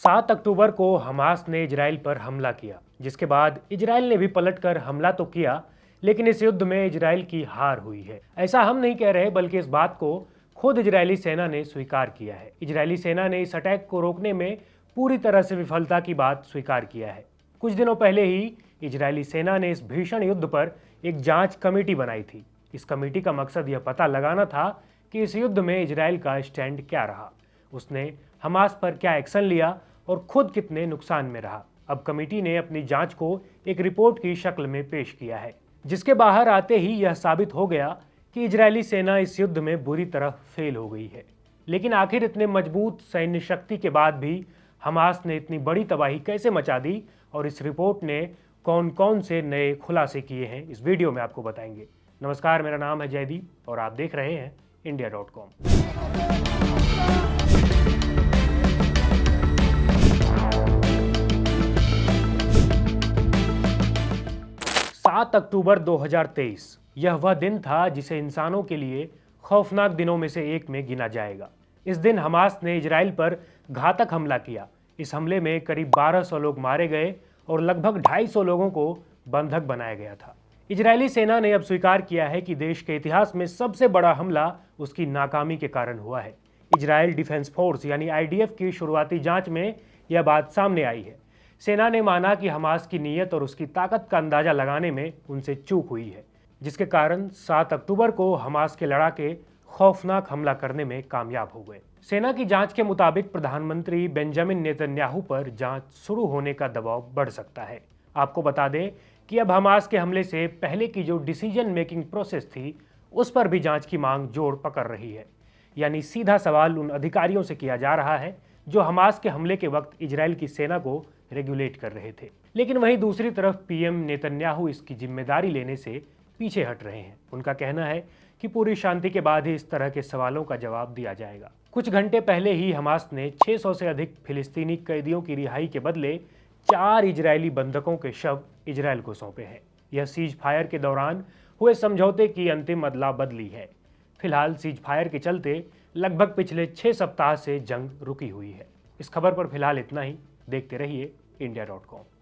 7 अक्टूबर को हमास ने इजराइल पर हमला किया, जिसके बाद इजराइल ने भी पलटकर हमला तो किया, लेकिन इस युद्ध में इजराइल की हार हुई है। ऐसा हम नहीं कह रहे, बल्कि इस बात को खुद इजरायली सेना ने स्वीकार किया है। इजरायली सेना ने इस अटैक को रोकने में पूरी तरह से विफलता की बात स्वीकार किया है। कुछ दिनों पहले ही इजरायली सेना ने इस भीषण युद्ध पर एक जांच कमेटी बनाई थी। इस कमेटी का मकसद यह पता लगाना था कि इस युद्ध में इजराइल का स्टैंड क्या रहा, उसने हमास पर क्या एक्शन लिया और खुद कितने नुकसान में रहा। अब कमेटी ने अपनी जांच को एक रिपोर्ट की शक्ल में पेश किया है, जिसके बाहर आते ही यह साबित हो गया कि इजरायली सेना इस युद्ध में बुरी तरह फेल हो गई है। लेकिन आखिर इतने मजबूत सैन्य शक्ति के बाद भी हमास ने इतनी बड़ी तबाही कैसे मचा दी और इस रिपोर्ट ने कौन कौन से नए खुलासे किए हैं, इस वीडियो में आपको बताएंगे। नमस्कार, मेरा नाम है जयदीप और आप देख रहे हैं India.com। 7 अक्टूबर 2023 यह वह दिन था जिसे इंसानों के लिए खौफनाक दिनों में से एक में गिना जाएगा। इस दिन हमास ने इजराइल पर घातक हमला किया। इस हमले में करीब 1200 लोग मारे गए और लगभग 250 लोगों को बंधक बनाया गया था। इजरायली सेना ने अब स्वीकार किया है कि देश के इतिहास में सबसे बड़ा हमला उसकी नाकामी के कारण हुआ है। इजराइल डिफेंस फोर्स यानी IDF की शुरुआती जांच में यह बात सामने आई है। सेना ने माना कि हमास की नीयत और उसकी ताकत का अंदाजा लगाने में उनसे चूक हुई है, जिसके कारण 7 अक्टूबर को हमास के लड़ाके खौफनाक हमला करने में कामयाब हो गए। सेना की जांच के मुताबिक प्रधानमंत्री बेंजामिन नेतन्याहू पर जांच शुरू होने का दबाव बढ़ सकता है। आपको बता दें कि अब हमास के हमले से पहले की जो डिसीजन मेकिंग प्रोसेस थी, उस पर भी जांच की मांग जोर पकड़ रही है। यानी सीधा सवाल उन अधिकारियों से किया जा रहा है जो हमास के हमले के वक्त इजराइल की सेना को रेगुलेट कर रहे थे। लेकिन वहीं दूसरी तरफ PM नेतन्याहू इसकी जिम्मेदारी लेने से पीछे हट रहे हैं। उनका कहना है कि पूरी शांति के बाद ही इस तरह के सवालों का जवाब दिया जाएगा। कुछ घंटे पहले ही हमास ने 600 से अधिक फिलिस्तीनी कैदियों की रिहाई के बदले 4 इजरायली बंधकों के शव इजराइल को सौंपे हैं। यह सीज फायर के दौरान हुए समझौते की अंतिम अदला बदली है। फिलहाल सीज फायर के चलते लगभग पिछले 6 सप्ताह से जंग रुकी हुई है। इस खबर पर फिलहाल इतना ही। देखते रहिए India.com।